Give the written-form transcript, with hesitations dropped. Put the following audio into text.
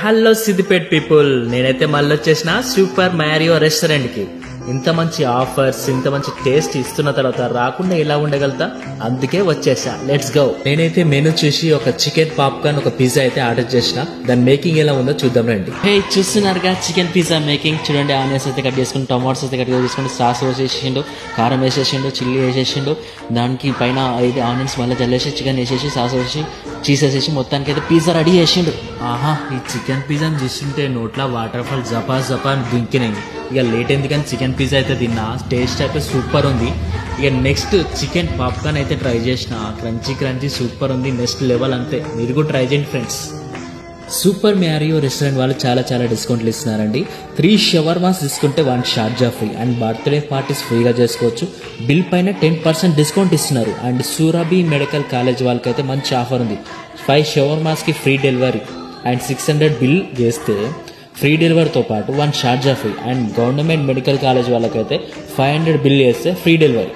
Hello Siddipet people, నేనైతే మళ్ళీ వచ్చేసిన సూపర్ మ్యారియో రెస్టారెంట్ కి. ఇంత మంచి ఆఫర్స్, ఇంత మంచి టేస్ట్ ఇస్తున్న తర్వాత రాకుండా ఎలా ఉండగలుగుతా? అందుకే వచ్చేసా. Let's go. నేనైతే మెనూ చూసి ఒక చికెన్ పాప్కార్న్, ఒక పిజ్జా అయితే ఆర్డర్ చేసిన. దాని మేకింగ్ ఎలా ఉందో చూద్దాం రండి. హే, చూస్తున్నారుగా చికెన్ పిజ్జా మేకింగ్. చూడండి, ఆనియన్స్ అయితే కట్ చేసుకుని, టమాటోస్ అయితే కట్ చేసుకుని, సాస్ వేసేసిండు, కారం వేసేసిండు, చిల్లీ వేసేసిండు, దానికి పైన అయితే ఆనియన్స్ మళ్ళీ జల్లేసి చికెన్ వేసేసి, సాస్ వేసి, చీజ్ వేసేసి మొత్తానికి అయితే పిజ్జా రెడీ చేసిండు. ఆహా, ఈ చికెన్ పిజ్జాని చూస్తుంటే నోట్ల వాటర్ ఫాల్ జపా జపా దింకినాయి. ఇక లేట్ ఎందుకని చికెన్ పిజ్జా అయితే తిన్నా. టేస్ట్ అయితే సూపర్ ఉంది. ఇక నెక్స్ట్ చికెన్ పాప్కార్న్ అయితే ట్రై చేసిన. క్రంచీ క్రంచీ సూపర్ ఉంది, నెక్స్ట్ లెవెల్. అంతే, మీరు కూడా ట్రై చేయండి ఫ్రెండ్స్. సూపర్ మ్యారియో రెస్టారెంట్ వాళ్ళు చాలా డిస్కౌంట్లు ఇస్తున్నారండి. 3 షవర్మాస్ తీసుకుంటే 1 Sharjah free and birthday parties ఫ్రీగా చేసుకోవచ్చు. బిల్ పైన 10% డిస్కౌంట్ ఇస్తున్నారు. అండ్ సూరబి మెడికల్ కాలేజ్ వాళ్ళకైతే మంచి ఆఫర్ ఉంది. 5 షవర్మాస్కి ఫ్రీ డెలివరీ అండ్ 600 బిల్ చేస్తే ఫ్రీ డెలివరీతో పాటు 1 Sharjah free. And government medical college వాళ్ళకైతే 500 బిల్ చేస్తే ఫ్రీ డెలివరీ.